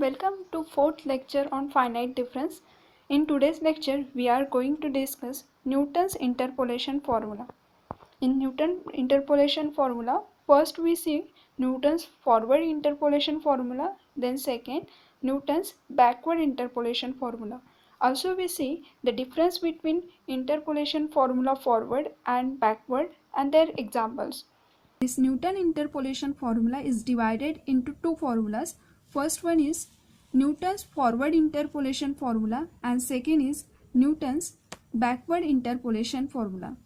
Welcome to fourth lecture on finite difference. In today's lecture, we are going to discuss Newton's interpolation formula. In Newton's interpolation formula, first we see Newton's forward interpolation formula, then second, Newton's backward interpolation formula. Also we see the difference between interpolation formula forward and backward and their examples. This Newton interpolation formula is divided into two formulas. First one is Newton's forward interpolation formula and second is Newton's backward interpolation formula.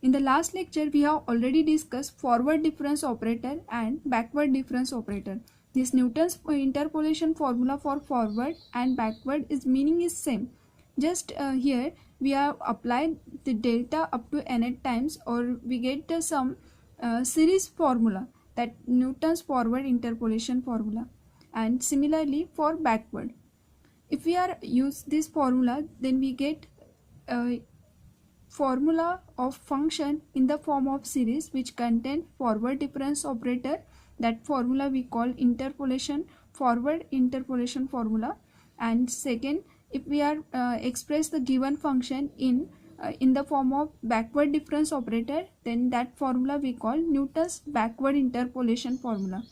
In the last lecture, we have already discussed forward difference operator and backward difference operator. This Newton's interpolation formula for forward and backward is meaning is same. Just here we have applied the delta up to nth times, or we get some series formula, that Newton's forward interpolation formula. And similarly for backward, if we are use this formula, then we get a formula of function in the form of series which contain forward difference operator. That formula we call forward interpolation formula. And second, if we are express the given function in the form of backward difference operator, then that formula we call Newton's backward interpolation formula.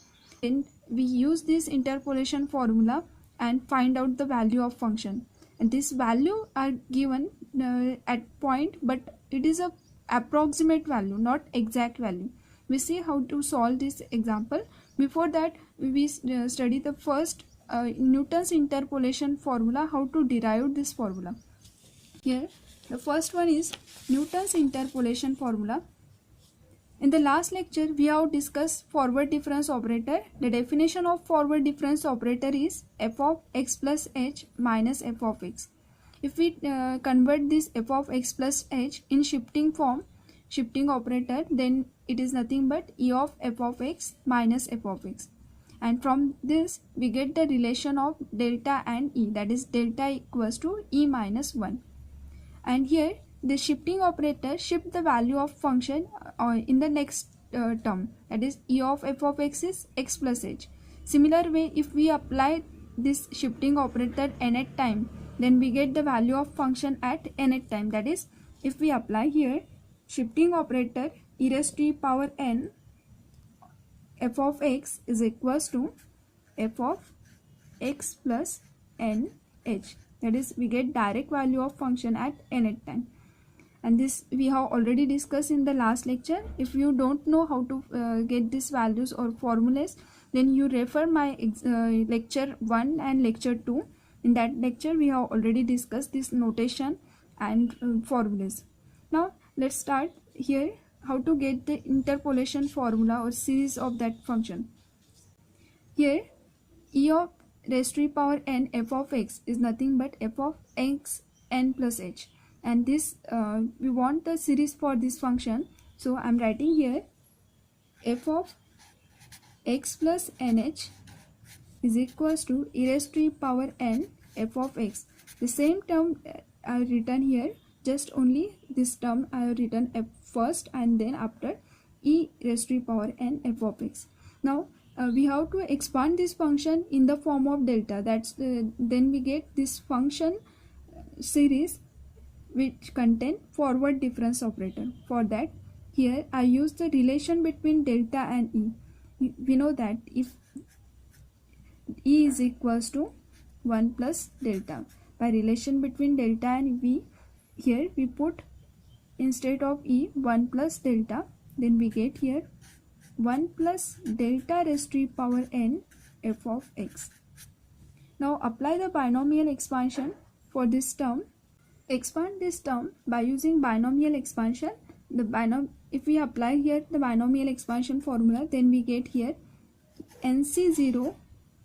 Then we use this interpolation formula and find out the value of function, and this value are given at point, but it is a approximate value, not exact value. We see how to solve this example. Before that, we study the first Newton's interpolation formula, how to derive this formula. Here the first one is Newton's interpolation formula. In the last lecture, we have discussed forward difference operator. The definition of forward difference operator is f of x plus h minus f of x. If we convert this f of x plus h in shifting form, shifting operator, then it is nothing but e of f of x minus f of x. And from this we get the relation of delta and e, that is delta equals to e minus 1. And here the shifting operator shift the value of function in the next term, that is e of f of x is x plus h. Similar way, if we apply this shifting operator nth time, then we get the value of function at nth time. That is, if we apply here shifting operator e raised to power n f of x is equals to f of x plus n h, that is we get direct value of function at nth time. And this we have already discussed in the last lecture. If you don't know how to get these values or formulas, then you refer my lecture 1 and lecture 2. In that lecture we have already discussed this notation and formulas. Now let's start here how to get the interpolation formula or series of that function. Here e of raised to power n f of x is nothing but f of x n plus h, and this we want the series for this function. So I'm writing here f of x plus nh is equals to e raised to power n f of x. The same term I have written here, just only this term I have written f first and then after e raised to power n f of x. Now we have to expand this function in the form of delta. That's then we get this function series which contain forward difference operator. For that, here I use the relation between delta and e. We know that if e is equals to 1 plus delta, by relation between delta and v, here we put instead of e 1 plus delta, then we get here 1 plus delta raised to power n f of x. Now apply the binomial expansion for this term. Expand this term by using binomial expansion. If we apply here the binomial expansion formula, then we get here nc0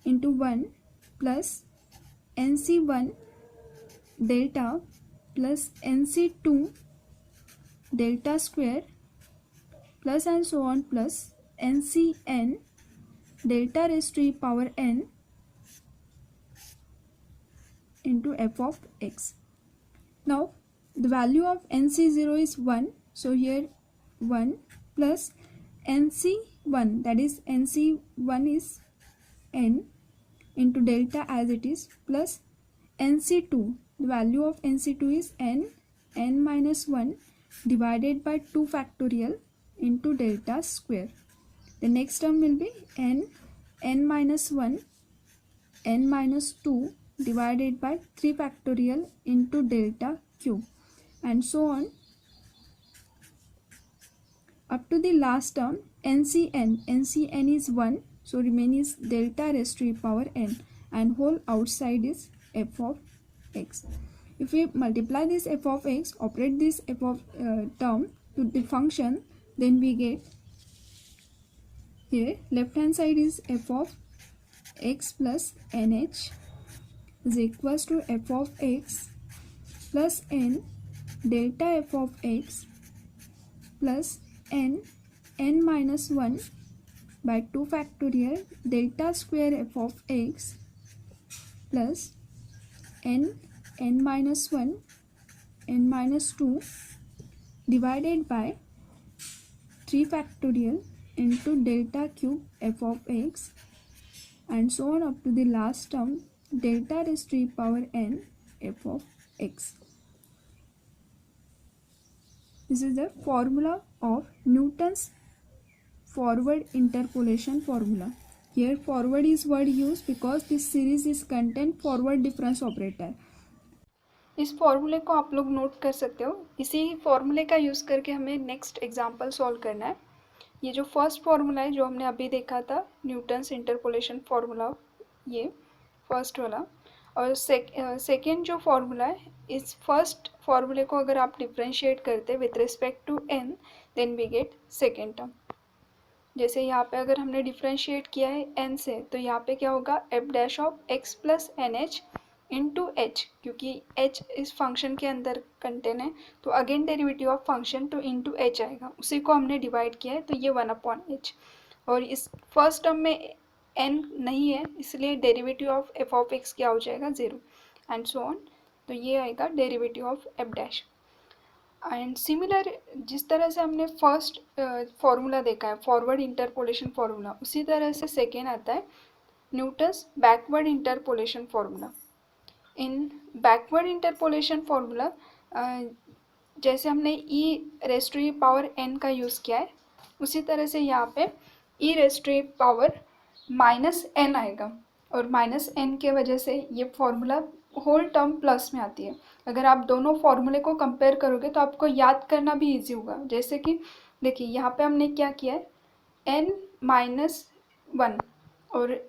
into 1 plus nc1 delta plus nc2 delta square plus and so on plus ncn delta raised to power n into f of x. Now the value of nc0 is 1, so here 1 plus nc1, that is nc1 is n into delta as it is plus NC2. The value of NC2 is n minus 1 divided by 2 factorial into delta square. The next term will be n minus 1 n minus 2 divided by 3 factorial into delta cube, and so on up to the last term NCn is 1, so remain is delta raised to the power n, and whole outside is f of x. If we multiply this f of x, operate this f of term to the function, then we get here left hand side is f of x plus nh is equals to f of x plus n delta f of x plus n minus 1 by 2 factorial delta square f of x plus n minus 1 n minus 2 divided by 3 factorial into delta cube f of x, and so on up to the last term delta raised to the power n f of x. This is the formula of Newton's forward interpolation formula. Here forward is word used because this series is contain forward difference operator. इस फॉर्मूले को आप लोग note कर सकते हो. इसी फॉर्मूले का यूज़ करके हमें नेक्स्ट एग्जांपल सॉल्व करना है. ये जो फर्स्ट फार्मूला है जो हमने अभी देखा था न्यूटन्स इंटरपोलेशन फार्मूला, ये फर्स्ट वाला, और सेकेंड जो फार्मूला है, इस फर्स्ट फार्मूले को अगर आप डिफ्रेंशिएट करते with respect to n, then we get second term. जैसे यहाँ पे अगर हमने डिफ्रेंशिएट किया है n से, तो यहाँ पे क्या होगा f dash of x plus N H into H, क्योंकि h इस फंक्शन के अंदर कंटेन है, तो अगेन डेरिवेटिव ऑफ फंक्शन तो इंटू एच आएगा, उसी को हमने डिवाइड किया है, तो ये 1/h. और इस फर्स्ट टर्म में n नहीं है, इसलिए derivative of f of x क्या हो जाएगा 0, एंड सो ऑन. तो ये आएगा derivative of f dash. And similar जिस तरह से हमने फर्स्ट फार्मूला देखा है फॉरवर्ड इंटरपोलेशन फार्मूला, उसी तरह से सेकेंड आता है Newton's backward interpolation formula. In backward interpolation formula जैसे हमने e raise to the power n का यूज़ किया है, उसी तरह से यहाँ पे e raise to the power minus n आएगा, और माइनस n के वजह से ये फार्मूला होल टर्म प्लस में आती है. अगर आप दोनों फार्मूले को कंपेयर करोगे तो आपको याद करना भी इजी होगा. जैसे कि देखिए यहाँ पे हमने क्या किया है n माइनस 1, और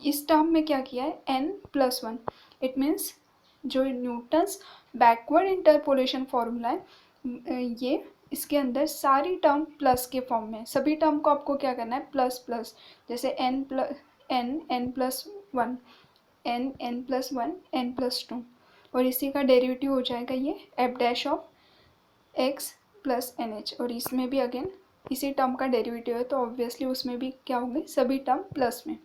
इस टर्म में क्या किया है n प्लस 1. इट मीन्स जो न्यूटन्स बैकवर्ड इंटरपोलेशन फार्मूला है, ये इसके अंदर सारी टर्म प्लस के फॉर्म में, सभी टर्म को आपको क्या करना है प्लस प्लस. जैसे n plus 1 n plus 1 n plus 2, और इसी का डेरिवेटिव हो जाएगा ये f dash of x plus N H, और इसमें भी अगेन इसी टर्म का डेरिवेटिव है, तो ऑब्वियसली उसमें भी क्या होंगे सभी टर्म प्लस में.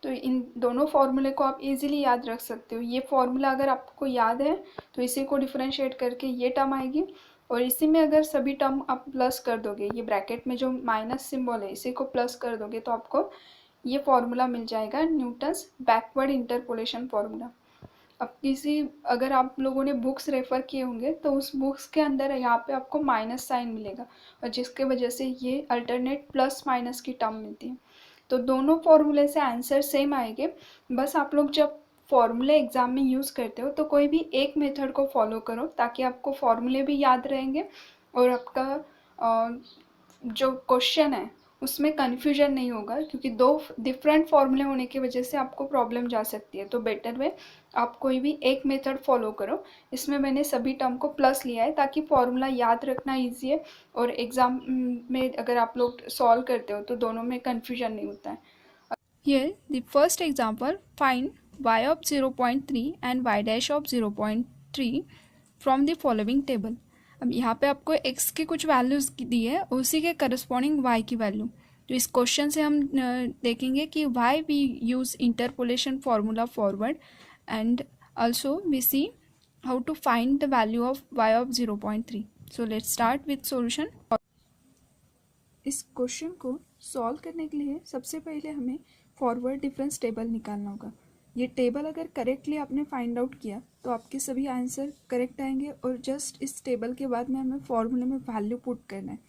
तो इन दोनों फार्मूले को आप इजीली याद रख सकते हो. ये फार्मूला अगर आपको याद है तो इसी को डिफरेंशिएट करके ये टर्म आएगी, और इसी में अगर सभी टर्म आप प्लस कर दोगे, ये ब्रैकेट में जो माइनस सिंबल है इसी को प्लस कर दोगे, तो आपको ये फार्मूला मिल जाएगा न्यूटन्स बैकवर्ड इंटरपोलेशन फार्मूला. अब इसी अगर आप लोगों ने बुक्स रेफ़र किए होंगे तो उस बुक्स के अंदर यहाँ पे आपको माइनस साइन मिलेगा, और जिसके वजह से ये अल्टरनेट प्लस माइनस की टर्म मिलती है. तो दोनों फार्मूले से आंसर सेम आएंगे. बस आप लोग जब फार्मूले एग्ज़ाम में यूज़ करते हो तो कोई भी एक मेथड को फॉलो करो, ताकि आपको फार्मूले भी याद रहेंगे और आपका जो क्वेश्चन है उसमें कन्फ्यूजन नहीं होगा, क्योंकि दो डिफरेंट फार्मूले होने की वजह से आपको प्रॉब्लम जा सकती है. तो बेटर वे आप कोई भी एक मेथड फॉलो करो. इसमें मैंने सभी टर्म को प्लस लिया है ताकि फार्मूला याद रखना ईजी है, और एग्ज़ाम में अगर आप लोग सॉल्व करते हो तो दोनों में कन्फ्यूजन नहीं होता है. Here the first example, find y of 0.3 and y dash of 0.3 from the following table. अब यहाँ पे आपको x की कुछ वैल्यूज़ दी है, उसी के करस्पॉन्डिंग y की वैल्यू. तो इस क्वेश्चन से हम देखेंगे कि why we use interpolation formula forward, and also we see how to find the value of y of 0.3. So let's start with solution. इस क्वेश्चन को सॉल्व करने के लिए सबसे पहले हमें फॉरवर्ड डिफरेंस टेबल निकालना होगा। ये टेबल अगर करेक्टली आपने फाइंड आउट किया तो आपके सभी आंसर करेक्ट आएंगे, और जस्ट इस टेबल के बाद में हमें फॉर्मूले में वैल्यू पुट करना है।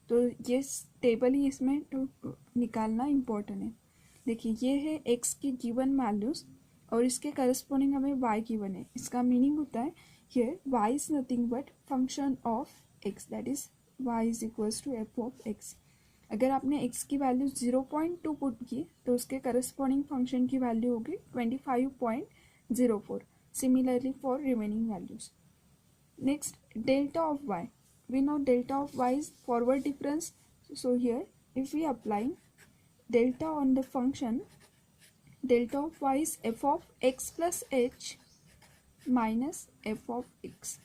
तो ये टेबल ही इसमें निकालना इम्पोर्टेंट है। देखिए ये है एक्स की गिवन वैल्यूज़ और इसके करस्पॉन्डिंग हमें वाई गिवन है। इसका मीनिंग होता है here Y is nothing but function of X, that is Y is equals to F of X. अगर आपने x की वैल्यू 0.2 पुट की तो उसके करस्पॉन्डिंग फंक्शन की वैल्यू होगी 25.04। Similarly for remaining values. Next, delta of y, we know delta of y is forward difference. So here if we apply delta on the function, delta of y is f of x plus h minus f of x.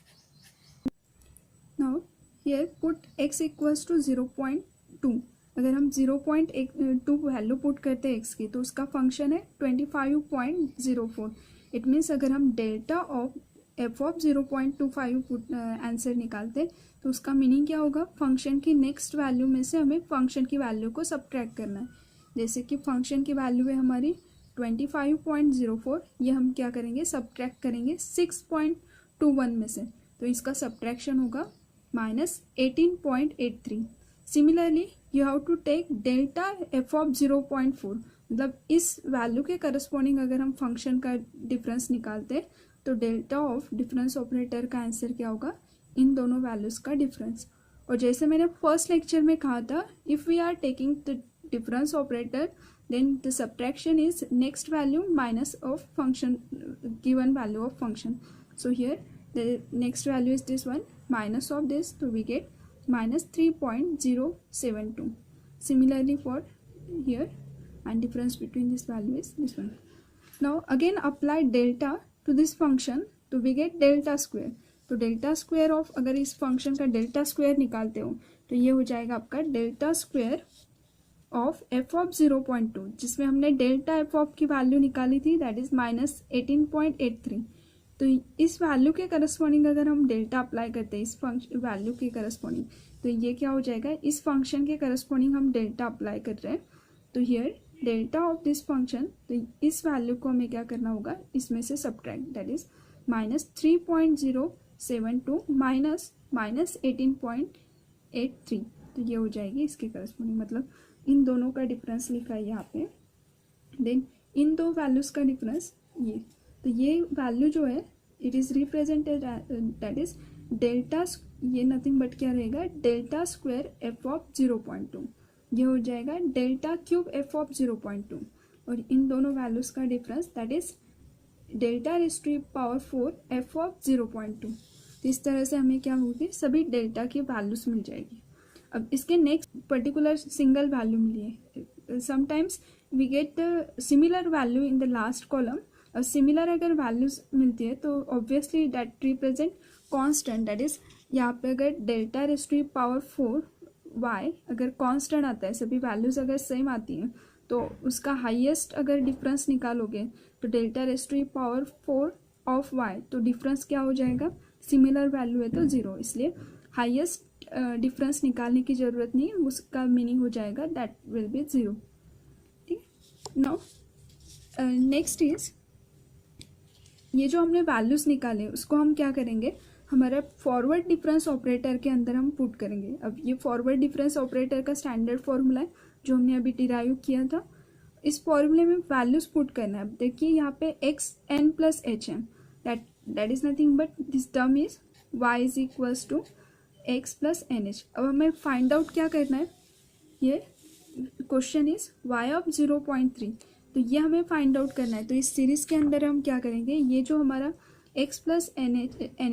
Now here put x equals to 0.2. अगर हम 0.2 value put करते हैं x की तो उसका function है 25.04। It means अगर हम delta of F of 0.25 answer निकालते तो उसका मीनिंग क्या होगा, फंक्शन की नेक्स्ट वैल्यू में से हमें फंक्शन की वैल्यू को सब्ट्रैक्ट करना है। जैसे कि फंक्शन की वैल्यू है हमारी 25.04, ये हम क्या करेंगे, सब्ट्रैक्ट करेंगे 6.21 में से, तो इसका सब्ट्रैक्शन होगा -18.83। Similarly you have to take delta F of 0.4, मतलब इस वैल्यू के करस्पॉन्डिंग अगर हम फंक्शन का डिफरेंस निकालते तो डेल्टा ऑफ डिफरेंस ऑपरेटर का आंसर क्या होगा, इन दोनों वैल्यूज़ का डिफरेंस। और जैसे मैंने फर्स्ट लेक्चर में कहा था, if we are taking the difference operator then the subtraction is next value minus of function given value of function. So here the next value is this one, minus of this, so we get minus 3.072. Similarly for here, and difference between this value is this one. Now again apply delta to this function, तो we get delta square. तो delta square of, अगर इस function का delta square निकालते हो तो ये हो जाएगा आपका delta square of F of 0.2, जिसमें हमने डेल्टा एफ ऑफ की वैल्यू निकाली थी, दैट इज -18.83। तो इस वैल्यू के करस्पॉन्डिंग अगर हम डेल्टा अप्लाई करते हैं इस फंक्शन वैल्यू के करस्पॉन्डिंग, तो ये क्या हो जाएगा, इस फंक्शन के करस्पॉन्डिंग हम डेल्टा अप्लाई कर रहे हैं। तो here delta of this function, तो इस वैल्यू को हमें क्या करना होगा, इसमें से सब्ट्रैक्ट, दैट इज -3.072 माइनस 18.83। तो ये हो जाएगी इसके करस्पॉन्डिंग, मतलब इन दोनों का डिफरेंस लिखा है यहाँ पे। देन इन दो वैल्यूज़ का डिफरेंस ये, तो ये वैल्यू जो है it is represented that is delta, ये नथिंग बट क्या रहेगा, डेल्टा स्क्वायर एफ ऑफ 0.2, ये हो जाएगा डेल्टा क्यूब एफ ऑफ 0.2, और इन दोनों वैल्यूज़ का difference that is delta raise to power 4 F of 0.2। तो इस तरह से हमें क्या होगी, सभी डेल्टा की वैल्यूज़ मिल जाएगी। अब इसके नेक्स्ट पर्टिकुलर सिंगल वैल्यू मिली है, sometimes we get the similar value in the last column. और सिमिलर अगर वैल्यूज मिलती है तो obviously that represent constant, that is यहाँ पे अगर delta raise to power 4 Y अगर कांस्टेंट आता है, सभी वैल्यूज अगर सेम आती हैं, तो उसका हाईएस्ट अगर डिफरेंस निकालोगे तो delta raise to power 4 of Y, तो डिफरेंस क्या हो जाएगा, सिमिलर वैल्यू है तो 0, इसलिए हाईएस्ट डिफरेंस निकालने की ज़रूरत नहीं, उसका मीनिंग हो जाएगा दैट विल बी 0। ठीक, नाउ नेक्स्ट इज, ये जो हमने वैल्यूज़ निकाले उसको हम क्या करेंगे, हमारा फॉरवर्ड डिफरेंस ऑपरेटर के अंदर हम पुट करेंगे। अब ये फॉरवर्ड डिफरेंस ऑपरेटर का स्टैंडर्ड फॉर्मूला है जो हमने अभी डिराइव किया था, इस फॉर्मूले में वैल्यूज़ पुट करना है। अब देखिए यहाँ पे x n plus h n, that is nothing but this term is y is equals to x plus N h. अब हमें फाइंड आउट क्या करना है, ये क्वेश्चन इज वाई ऑफ 0.3, तो ये हमें फाइंड आउट करना है। तो इस सीरीज़ के अंदर हम क्या करेंगे, ये जो हमारा x प्लस एन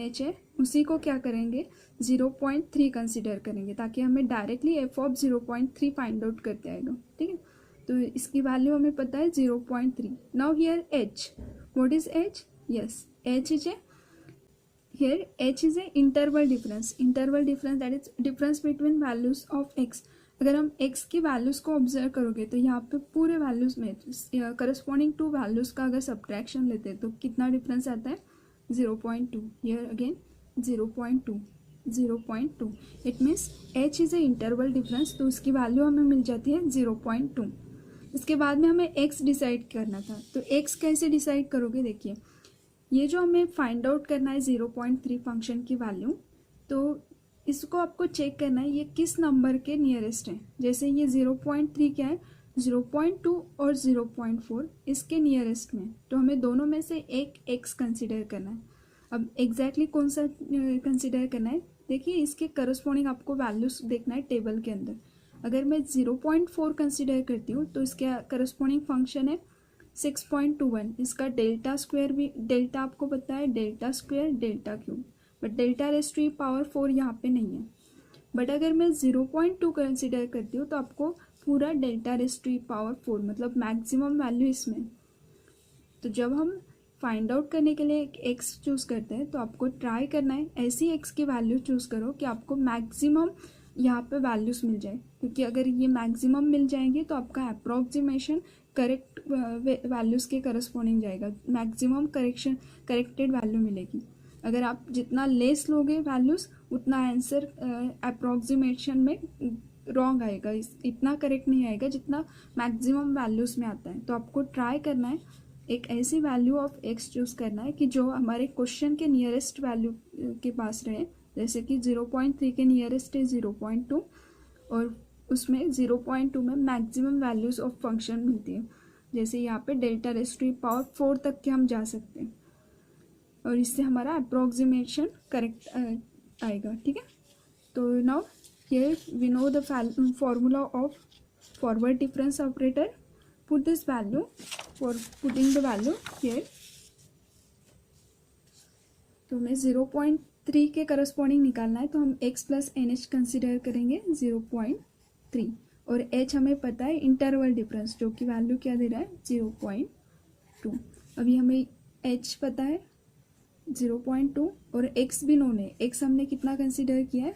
एच है उसी को क्या करेंगे 0.3 कंसिडर करेंगे, ताकि हमें directly F of 0.3 find out करते आएगा। ठीक है, तो इसकी वैल्यू हमें पता है 0.3। Now here h, what is h, yes h is a, here h is a interval difference that is difference between values of x। अगर हम x की वैल्यूज़ को ऑब्जर्व करोगे तो यहाँ पे पूरे वैल्यूज़ में करस्पॉन्डिंग टू वैल्यूज़ का अगर सब्ट्रैक्शन लेते हैं तो कितना डिफरेंस आता है 0.2। Here again 0.2, it means h is a interval difference, तो उसकी वैल्यू हमें मिल जाती है 0.2। इसके बाद में हमें x डिसाइड करना था। तो x कैसे डिसाइड करोगे, देखिए ये जो हमें फाइंड आउट करना है 0.3 फंक्शन की वैल्यू, तो इसको आपको चेक करना है ये किस नंबर के नियरेस्ट है। जैसे ये 0.3 क्या है, 0.2 और 0.4 इसके नियरेस्ट में, तो हमें दोनों में से एक x कंसिडर करना है। अब एग्जैक्टली कौन सा कंसिडर करना है, देखिए इसके करस्पॉन्डिंग आपको वैल्यूज देखना है टेबल के अंदर। अगर मैं 0.4 कंसिडर करती हूँ तो इसके करस्पॉन्डिंग फंक्शन है 6.21। इसका डेल्टा स्क्वायर भी, डेल्टा आपको पता है delta square delta cube, but delta raise to power 4 यहाँ पे नहीं है। बट अगर मैं 0.2 कंसिडर करती हूँ तो आपको पूरा डेल्टा रेज़ टू पावर 4 मतलब मैक्सिमम वैल्यू इसमें। तो जब हम फाइंड आउट करने के लिए x चूज़ करते हैं तो आपको ट्राई करना है ऐसी x की वैल्यू चूज़ करो कि आपको मैक्सिमम यहाँ पे वैल्यूज़ मिल जाए, क्योंकि अगर ये मैक्सिमम मिल जाएंगे तो आपका अप्रॉक्सीमेशन करेक्ट वैल्यूज़ के करस्पॉन्डिंग जाएगा, मैक्सिमम करेक्टेड वैल्यू मिलेगी। अगर आप जितना लेस लोगे वैल्यूज़ उतना आंसर अप्रॉक्सीमेशन में रॉन्ग आएगा, इतना करेक्ट नहीं आएगा जितना मैक्सिमम वैल्यूज़ में आता है। तो आपको ट्राई करना है एक ऐसी वैल्यू ऑफ x चूज़ करना है कि जो हमारे क्वेश्चन के नियरेस्ट वैल्यू के पास रहे। जैसे कि 0.3 के नियरेस्ट है 0.2 और उसमें 0.2 में मैक्सिमम वैल्यूज़ ऑफ फंक्शन मिलती है। जैसे यहाँ पे डेल्टा रेज़ टू पावर 4 तक के हम जा सकते हैं और इससे हमारा अप्रॉक्सीमेशन करेक्ट आएगा, ठीक है। तो now here we know the formula of forward difference operator. Put this value, for putting the value here, तो हमें 0.3 के करस्पॉन्डिंग निकालना है, तो हम x plus N h consider करेंगे 0.3 और h हमें पता है इंटरवल डिफरेंस जो कि वैल्यू क्या दे रहा है 0.2। अभी हमें h पता है 0.2 और x भी नोन है। x हमने कितना कंसिडर किया है,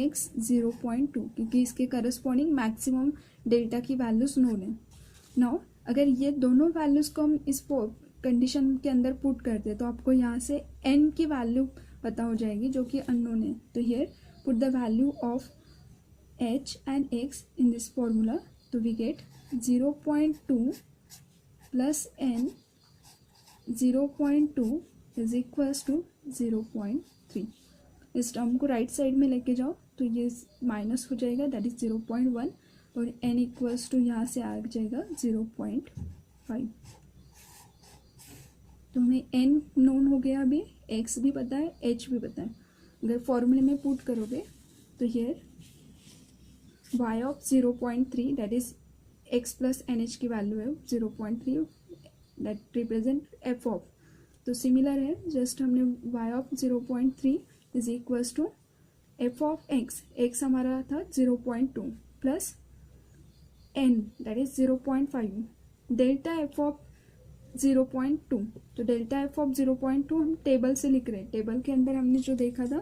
x 0.2, क्योंकि इसके करस्पॉन्डिंग मैक्सिमम डेल्टा की वैल्यूज नोन है। नाउ अगर ये दोनों वैल्यूज़ को हम इस कंडीशन के अंदर पुट करते हैं तो आपको यहाँ से n की वैल्यू पता हो जाएगी जो कि अननोन है। तो here put the value of h and x in this formula, तो we get 0.2 plus n 0.2 is equals to 0.3। इस टर्म को राइट साइड में लेके जाओ तो ये माइनस हो जाएगा, दैट इज 0.1 और n इक्वल्स टू यहाँ से आ जाएगा 0.5। तो हमें n नोन हो गया, अभी x भी पता है h भी पता है। अगर फॉर्मूले में पुट करोगे तो here y of 0.3 that is x plus N h की वैल्यू है 0.3 दैट रिप्रेजेंट f ऑफ, तो सिमिलर है, जस्ट हमने y of 0.3 is equals to f of x हमारा था 0.2 plus n that is 0.5 delta f of 0.2। तो delta f of 0.2 हम table से लिख रहे हैं। टेबल के अंदर हमने जो देखा था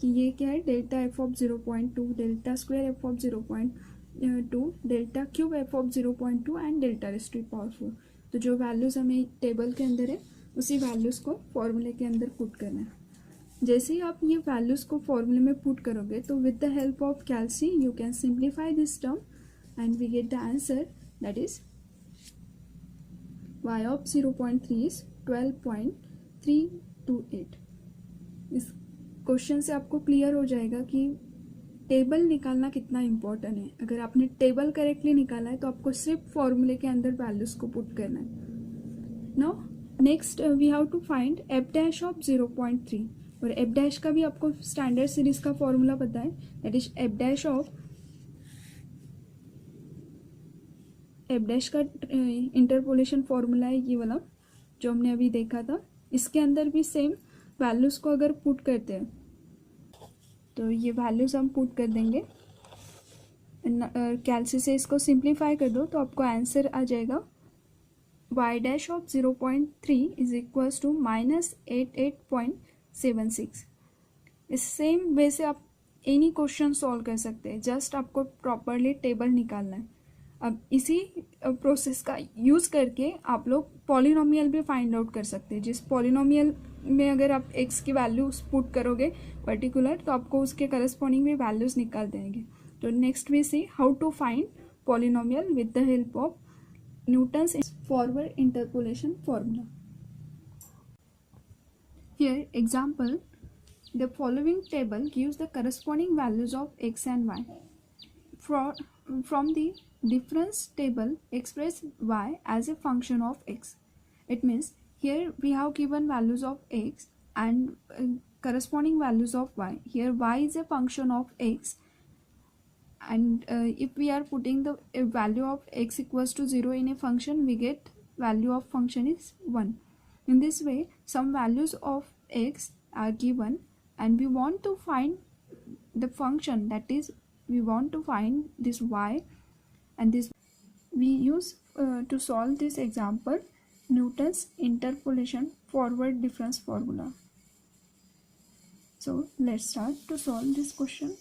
कि ये क्या है, delta f of 0.2, delta square f of 0.2, delta cube f of 0.2 and delta raise to power 4। तो जो वैल्यूज़ हमें टेबल के अंदर है उसी वैल्यूज़ को फॉर्मूले के अंदर पुट करना है। जैसे ही आप ये वैल्यूज़ को फॉर्मूले में पुट करोगे तो with the help of calci you can simplify this term and we get the answer, that is y of 0.3 is 12.328। इस क्वेश्चन से आपको क्लियर हो जाएगा कि टेबल निकालना कितना इम्पोर्टेंट है। अगर आपने टेबल करेक्टली निकाला है तो आपको सिर्फ फॉर्मूले के अंदर वैल्यूज़ को पुट करना है। Now next we have to find f dash of 0.3 और एफ डैश का भी आपको स्टैंडर्ड सीरीज का फॉर्मूला पता है, that is F dash of F dash का इंटरपोलेशन फॉर्मूला है ये वाला जो हमने अभी देखा था। इसके अंदर भी सेम वैल्यूज़ को अगर पुट करते हैं तो ये वैल्यूज़ हम पुट कर देंगे, कैल्सी से इसको सिंप्लीफाई कर दो तो आपको आंसर आ जाएगा y dash of 0.3 is equals to -88.76। इस सेम वे से आप एनी क्वेश्चन सॉल्व कर सकते हैं, जस्ट आपको प्रॉपरली टेबल निकालना है। अब इसी प्रोसेस का यूज़ करके आप लोग पॉलिनोमियल भी फाइंड आउट कर सकते हैं। जिस पॉलिनोमियल में अगर आप x की वैल्यू पुट करोगे पर्टिकुलर तो आपको उसके करस्पॉन्डिंग भी वैल्यूज़ निकाल देंगे। तो next we see how to find polynomial with the help of Newton's forward interpolation formula. Here example, the following table gives the corresponding values of x and y. From the difference table, express y as a function of x. It means here we have given values of x and corresponding values of y. Here y is a function of x, and if we are putting the value of x equals to 0 in a function, we get value of function is 1. In this way, some values of x are given and we want to find the function, that is we want to find this y and this. We use to solve this example Newton's interpolation forward difference formula. So let's start to solve this question.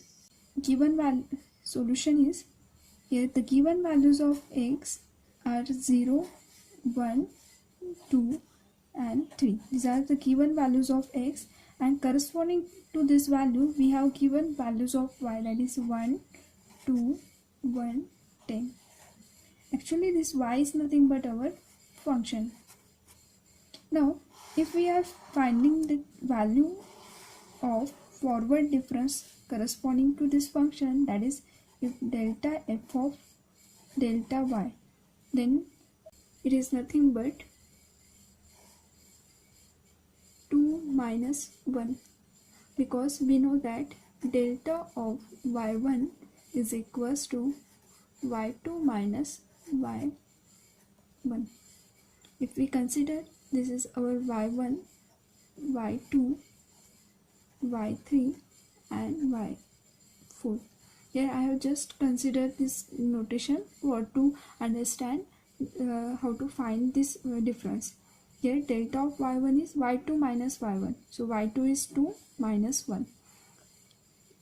Given solution is, here the given values of x are 0, 1, 2 and 3. These are the given values of x, and corresponding to this value we have given values of y, that is 1, 2, 1, 10. Actually this y is nothing but our function. Now if we are finding the value of forward difference corresponding to this function, that is if delta f of delta y, then it is nothing but 2 minus 1, because we know that delta of y1 is equals to y2 minus y1. If we consider this is our y1, y2, y3 and y4. Here I have just considered this notation for to understand how to find this difference. Here delta of y1 is y2 minus y1. So y2 is 2 minus 1.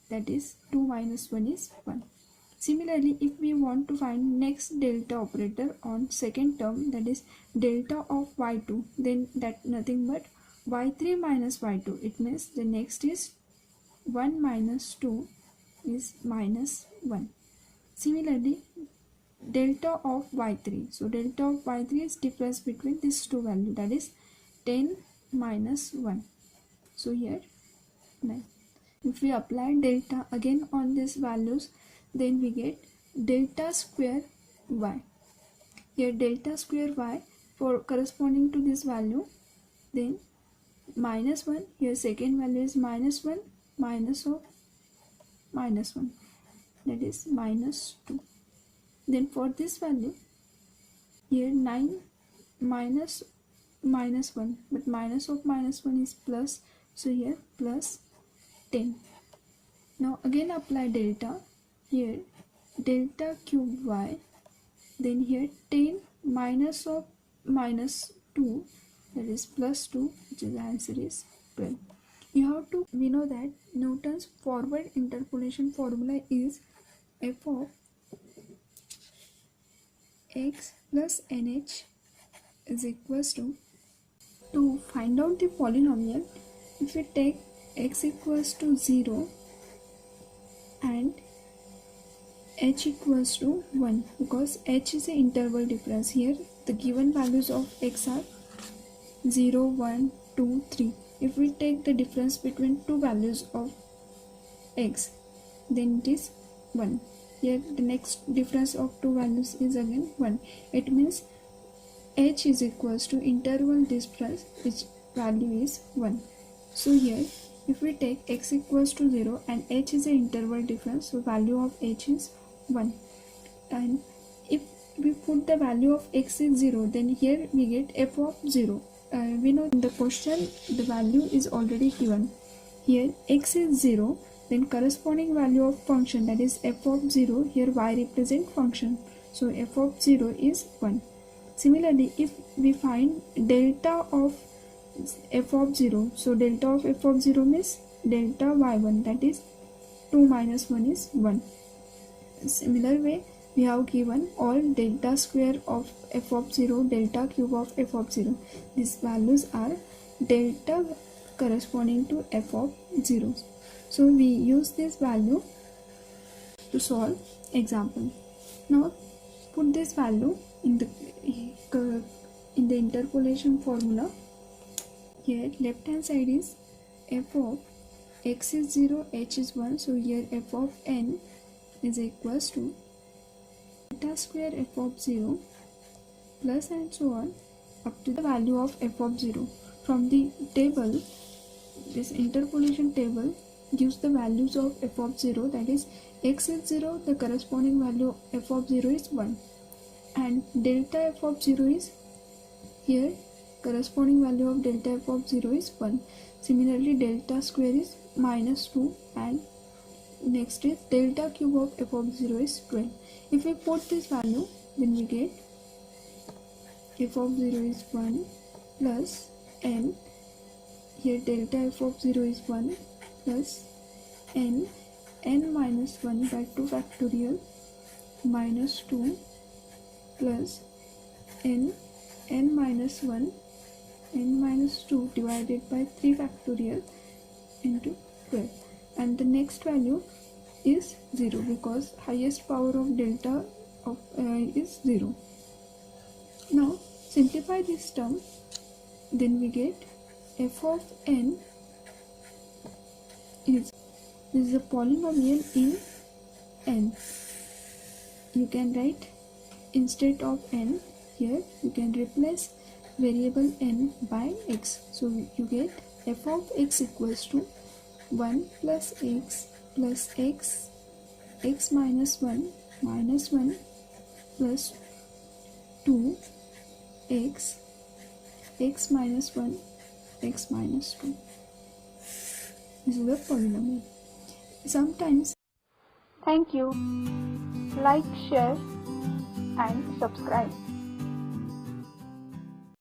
That is 2 minus 1 is 1. Similarly, if we want to find next delta operator on second term, that is delta of y2, then that nothing but y3 minus y2. It means the next is 1 minus 2 is minus 1. Similarly, delta of y3. So delta of y3 is difference between these two values, that is 10 minus 1. So here 9. If we apply delta again on these values, then we get delta square y. Here delta square y for corresponding to this value, then minus 1. Here second value is minus 1, minus of minus 1, that is minus 2. Then for this value, here 9 minus 1, but minus of minus 1 is plus, so here plus 10. Now again apply delta. Here delta cube y, then here 10 minus of minus 2, that is plus 2, which is the answer is 12. We know that Newton's forward interpolation formula is f of x plus nh is equals to find out the polynomial. If we take x equals to 0 and h equals to 1, because h is the interval difference. Here the given values of x are 0, 1, 2, 3. If we take the difference between two values of x, then it is 1. Here the next difference of two values is again 1. It means h is equals to interval difference, which value is 1. So here if we take x equals to 0 and h is the interval difference, so value of h is 1. And if we put the value of x is 0, then here we get f of 0. We know in the question the value is already given. Here x is 0, then corresponding value of function, that is f of 0, here y represent function, so f of 0 is 1. Similarly, if we find delta of f of 0, so delta of f of 0 means delta y1, that is 2 minus 1 is 1. Similar way, we have given all delta square of f of 0, delta cube of f of 0. These values are delta corresponding to f of 0. So we use this value to solve example. Now put this value in the in the interpolation formula, here left hand side is f of x is 0, h is 1, so here f of n is equals to delta square f of 0 plus and so on up to the value of f of 0. From the table, this interpolation table gives the values of f of 0, that is x is 0, the corresponding value of f of 0 is 1, and delta f of 0 is here, corresponding value of delta f of 0 is 1. Similarly, delta square is minus 2, and next is delta cube of f of 0 is 12. If we put this value, then we get f of 0 is 1 plus n, here delta f of 0 is 1 plus n minus 1 by 2 factorial minus 2 plus n minus 1 n minus 2 divided by 3 factorial into 12, and the next value is 0 because highest power of delta of is 0. Now simplify this term, then we get f of n is a polynomial in n. You can write, instead of n, here you can replace variable n by x, so you get f of x equals to 1 plus x plus x minus 1 plus 2 x minus 1 x minus 2. This is the polynomial. Sometimes. Thank you. Like, share and subscribe.